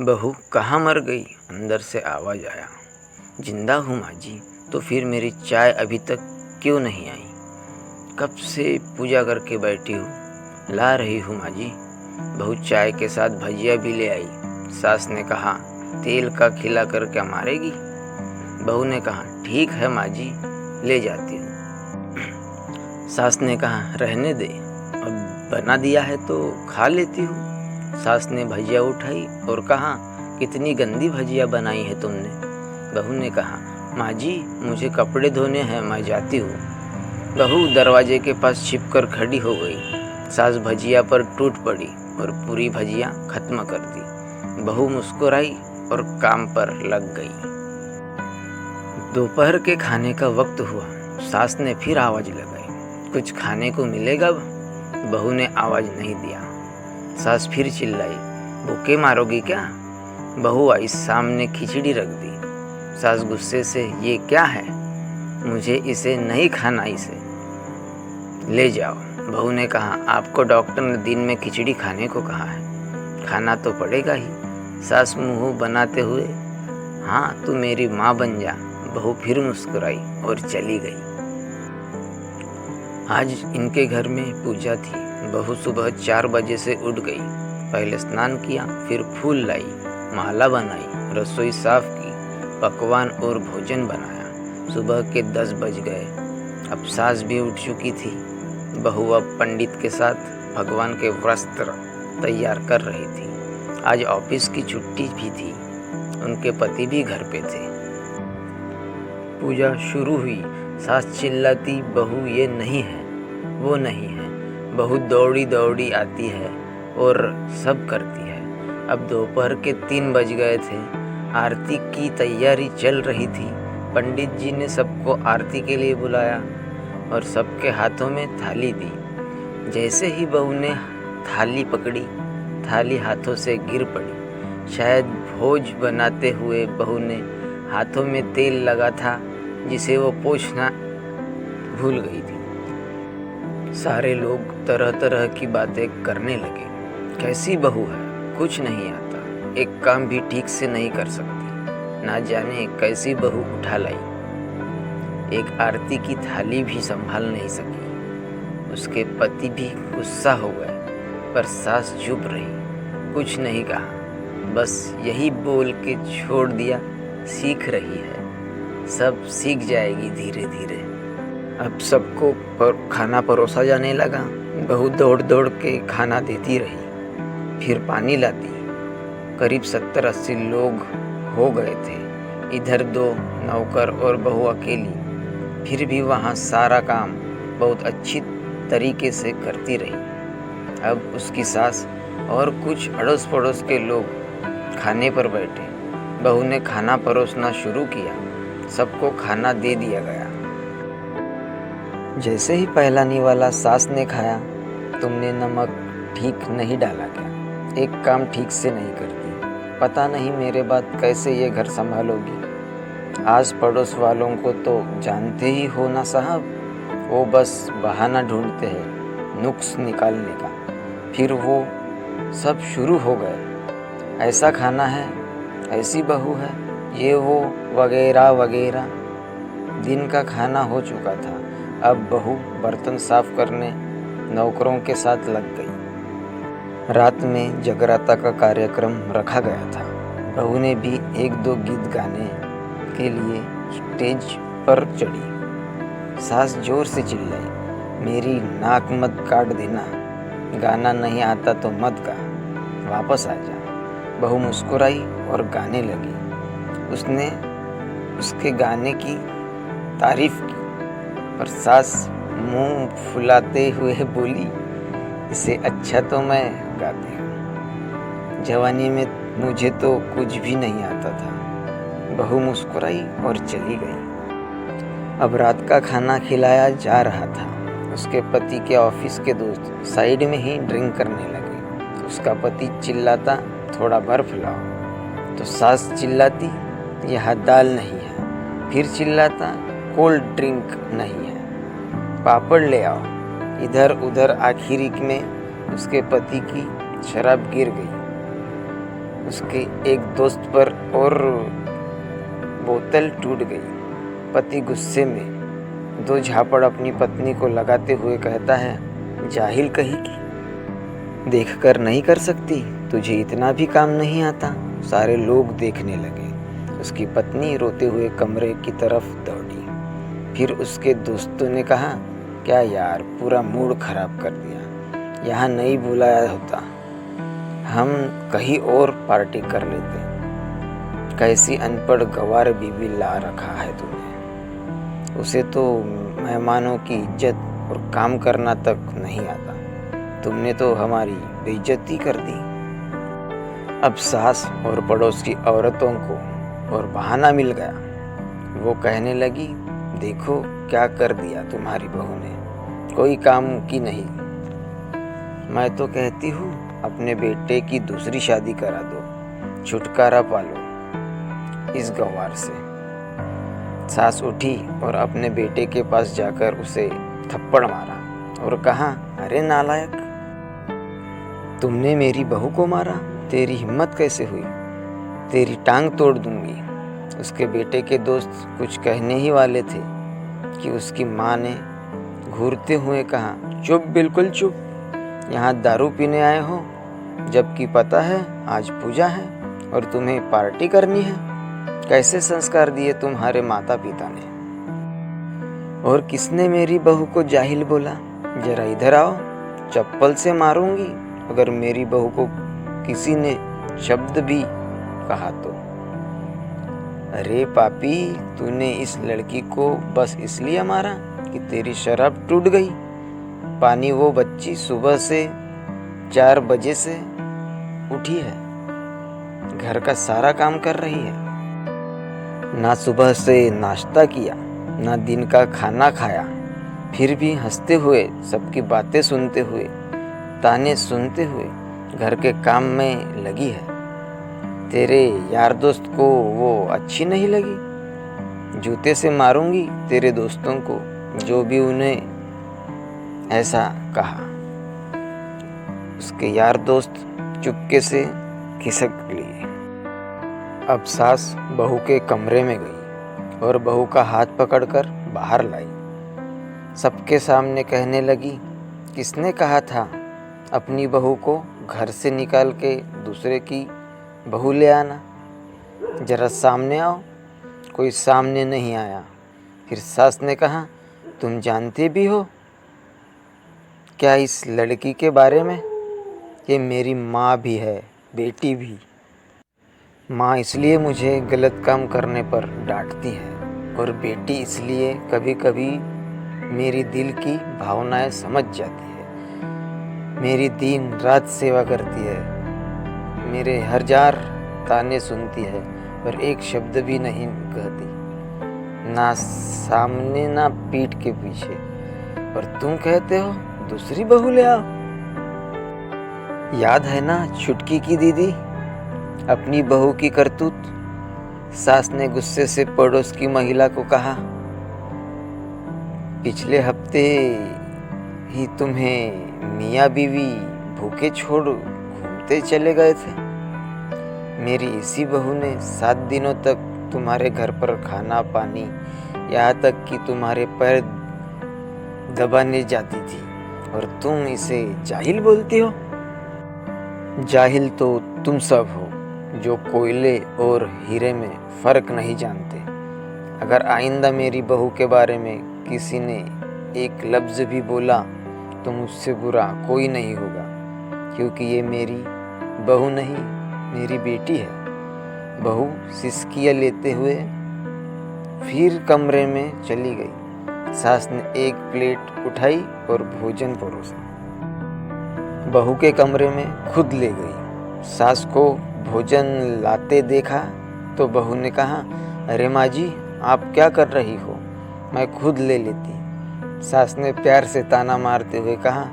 बहू कहाँ मर गई? अंदर से आवाज़ आया। जिंदा हूँ माँ जी, तो फिर मेरी चाय अभी तक क्यों नहीं आई? कब से पूजा करके बैठी हूँ, ला रही हूँ माँ जी। बहू चाय के साथ भजिया भी ले आई। सास ने कहा, तेल का खिला कर क्या मारेगी? बहू ने कहा, ठीक है माँ जी, ले जाती हूँ। सास ने कहा, रहने दे, अब बना दिया है तो खा लेती हूँ। सास ने भजिया उठाई और कहा, कितनी गंदी भजिया बनाई है तुमने। बहू ने कहा, माँ जी मुझे कपड़े धोने हैं, मैं जाती हूँ। बहू दरवाजे के पास छिपकर खड़ी हो गई। सास भजिया पर टूट पड़ी और पूरी भजिया खत्म कर दी। बहू मुस्कुराई और काम पर लग गई। दोपहर के खाने का वक्त हुआ। सास ने फिर आवाज़ लगाई, कुछ खाने को मिलेगा? बहू ने आवाज़ नहीं दिया। सास फिर चिल्लाई, भूखे मारोगी क्या? बहू आई, सामने खिचड़ी रख दी। सास गुस्से से, ये क्या है? मुझे इसे नहीं खाना, इसे ले जाओ। बहू ने कहा, आपको डॉक्टर ने दिन में खिचड़ी खाने को कहा है, खाना तो पड़ेगा ही। सास मुंह बनाते हुए, हाँ तू मेरी माँ बन जा। बहू फिर मुस्कुराई और चली गई। आज इनके घर में पूजा थी। बहू सुबह 4 बजे से उठ गई। पहले स्नान किया, फिर फूल लाई, माला बनाई, रसोई साफ की, पकवान और भोजन बनाया। सुबह के 10 बज गए। अब सास भी उठ चुकी थी। बहू अब पंडित के साथ भगवान के वस्त्र तैयार कर रही थी। आज ऑफिस की छुट्टी भी थी। उनके पति भी घर पे थे। पूजा शुरू हुई। सास चिल्लाती, बहू ये नहीं है, वो नहीं है। बहू दौड़ी दौड़ी आती है और सब करती है। अब दोपहर के 3 बज गए थे। आरती की तैयारी चल रही थी। पंडित जी ने सबको आरती के लिए बुलाया और सबके हाथों में थाली दी। जैसे ही बहू ने थाली पकड़ी, थाली हाथों से गिर पड़ी। शायद भोज बनाते हुए बहू ने हाथों में तेल लगा था, जिसे वो पोंछना भूल गई थी। सारे लोग तरह तरह की बातें करने लगे। कैसी बहू है, कुछ नहीं आता, एक काम भी ठीक से नहीं कर सकती, ना जाने कैसी बहू उठा लाई। एक आरती की थाली भी संभाल नहीं सकी। उसके पति भी गुस्सा हो गए, पर सास चुप रही, कुछ नहीं कहा, बस यही बोल के छोड़ दिया, सीख रही है, सब सीख जाएगी धीरे धीरे। अब सबको खाना परोसा जाने लगा। बहू दौड़ दौड़ के खाना देती रही, फिर पानी लाती। करीब 70-80 लोग हो गए थे। इधर 2 नौकर और बहू अकेली। फिर भी वहाँ सारा काम बहुत अच्छी तरीके से करती रही। अब उसकी सास और कुछ अड़ोस पड़ोस के लोग खाने पर बैठे। बहू ने खाना परोसना शुरू किया। सबको खाना दे दिया गया। जैसे ही पहला निवाला सास ने खाया, तुमने नमक ठीक नहीं डाला क्या? एक काम ठीक से नहीं करती, पता नहीं मेरे बाद कैसे ये घर संभालोगी। आस पड़ोस वालों को तो जानते ही हो ना साहब, वो बस बहाना ढूंढते हैं नुक्स निकालने का। फिर वो सब शुरू हो गए, ऐसा खाना है, ऐसी बहू है, ये वो वगैरह वगैरह। दिन का खाना हो चुका था। अब बहू बर्तन साफ करने नौकरों के साथ लग गई। रात में जगराता का कार्यक्रम रखा गया था। बहू ने भी 1-2 गीत गाने के लिए स्टेज पर चढ़ी। सास जोर से चिल्लाई, मेरी नाक मत काट देना, गाना नहीं आता तो मत गा, वापस आ जा। बहू मुस्कुराई और गाने लगी। उसने उसके गाने की तारीफ की, पर सास मुंह फुलाते हुए बोली, इससे अच्छा तो मैं गाती हूँ, जवानी में मुझे तो कुछ भी नहीं आता था। बहू मुस्कुराई और चली गई। अब रात का खाना खिलाया जा रहा था। उसके पति के ऑफिस के दोस्त साइड में ही ड्रिंक करने लगे। उसका पति चिल्लाता, थोड़ा बर्फ लाओ, तो सास चिल्लाती, यह दाल नहीं है। फिर चिल्लाता, कोल्ड ड्रिंक नहीं है, पापड़ ले आओ। इधर उधर आखिरी में उसके पति की शराब गिर गई। उसके एक दोस्त पर और बोतल टूट गई। पति गुस्से में 2 झापड़ अपनी पत्नी को लगाते हुए कहता है, जाहिल कहीं की, देखकर नहीं कर सकती, तुझे इतना भी काम नहीं आता। सारे लोग देखने लगे। उसकी पत्नी रोते हुए कमरे की तरफ दौड़ी। फिर उसके दोस्तों ने कहा, क्या यार, पूरा मूड खराब कर दिया, यहाँ नहीं बुलाया होता, हम कहीं और पार्टी कर लेते। कैसी अनपढ़ गंवार बीवी ला रखा है तूने, उसे तो मेहमानों की इज्जत और काम करना तक नहीं आता, तुमने तो हमारी बेइज्जती कर दी। अब सास और पड़ोस की औरतों को और बहाना मिल गया। वो कहने लगी, देखो क्या कर दिया तुम्हारी बहू ने, कोई काम की नहीं। मैं तो कहती हूँ अपने बेटे की दूसरी शादी करा दो, छुटकारा पालो इस गंवार से। सास उठी और अपने बेटे के पास जाकर उसे थप्पड़ मारा और कहा, अरे नालायक, तुमने मेरी बहू को मारा, तेरी हिम्मत कैसे हुई, तेरी टांग तोड़ दूंगी। उसके बेटे के दोस्त कुछ कहने ही वाले थे कि उसकी माँ ने घूरते हुए कहा, चुप, बिल्कुल चुप, यहाँ दारू पीने आए हो, जबकि पता है आज पूजा है और तुम्हें पार्टी करनी है। कैसे संस्कार दिए तुम्हारे माता पिता ने। और किसने मेरी बहू को जाहिल बोला, जरा इधर आओ, चप्पल से मारूंगी अगर मेरी बहू को किसी ने शब्द भी कहा तो। अरे पापी, तूने इस लड़की को बस इसलिए मारा कि तेरी शराब टूट गई। पानी वो बच्ची सुबह से 4 बजे से उठी है, घर का सारा काम कर रही है, ना सुबह से नाश्ता किया, ना दिन का खाना खाया, फिर भी हंसते हुए, सबकी बातें सुनते हुए, ताने सुनते हुए घर के काम में लगी है। तेरे यार दोस्त को वो अच्छी नहीं लगी, जूते से मारूंगी तेरे दोस्तों को जो भी उन्हें ऐसा कहा। उसके यार दोस्त चुपके से खिसक लिए। अब सास बहू के कमरे में गई और बहू का हाथ पकड़कर बाहर लाई। सबके सामने कहने लगी, किसने कहा था अपनी बहू को घर से निकाल के दूसरे की बहू ले आना, जरा सामने आओ। कोई सामने नहीं आया। फिर सास ने कहा, तुम जानते भी हो क्या इस लड़की के बारे में, ये मेरी माँ भी है, बेटी भी। माँ इसलिए मुझे गलत काम करने पर डांटती है और बेटी इसलिए कभी कभी मेरी दिल की भावनाएं समझ जाती है। मेरी दिन रात सेवा करती है, मेरे हर जार ताने सुनती है पर एक शब्द भी नहीं कहती, ना सामने ना पीठ के पीछे। पर तुम कहते हो दूसरी बहू ले आओ। याद है ना छुटकी की दीदी, अपनी बहू की करतूत। सास ने गुस्से से पड़ोस की महिला को कहा, पिछले हफ्ते ही तुम्हें मियाँ बीवी भूखे छोड़ घूमते चले गए थे। मेरी इसी बहू ने 7 दिनों तक तुम्हारे घर पर खाना पानी, यहाँ तक कि तुम्हारे पैर दबाने जाती थी और तुम इसे जाहिल बोलती हो। जाहिल तो तुम सब हो जो कोयले और हीरे में फ़र्क नहीं जानते। अगर आइंदा मेरी बहू के बारे में किसी ने एक लफ्ज़ भी बोला तो मुझसे बुरा कोई नहीं होगा, क्योंकि ये मेरी बहू नहीं, मेरी बेटी है। बहू सिसकियाँ लेते हुए फिर कमरे में चली गई। सास ने एक प्लेट उठाई और भोजन परोसा, बहू के कमरे में खुद ले गई। सास को भोजन लाते देखा तो बहू ने कहा, अरे माँ जी, आप क्या कर रही हो, मैं खुद ले लेती। सास ने प्यार से ताना मारते हुए कहा,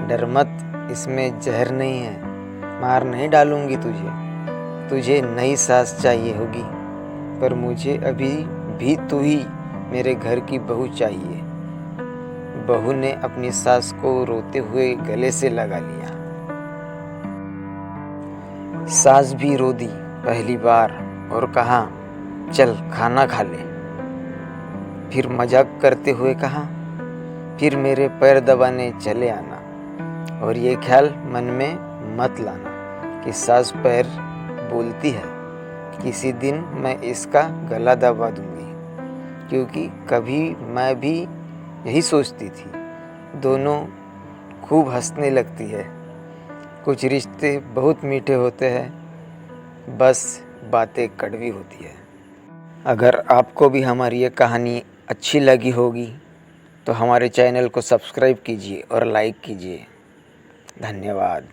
डर मत, इसमें जहर नहीं है, मार नहीं डालूंगी तुझे नई सास चाहिए होगी, पर मुझे अभी भी तू ही मेरे घर की बहू चाहिए। बहू ने अपनी सास को रोते हुए गले से लगा लिया। सास भी रो दी पहली बार और कहा चल खाना खा ले। फिर मजाक करते हुए कहा फिर मेरे पैर दबाने चले आना। और ये ख्याल मन में मत लाना कि सास पैर बोलती है किसी दिन मैं इसका गला दबा दूंगी, क्योंकि कभी मैं भी यही सोचती थी। दोनों खूब हंसने लगती है। कुछ रिश्ते बहुत मीठे होते हैं, बस बातें कड़वी होती है। अगर आपको भी हमारी ये कहानी अच्छी लगी होगी तो हमारे चैनल को सब्सक्राइब कीजिए और लाइक कीजिए। धन्यवाद।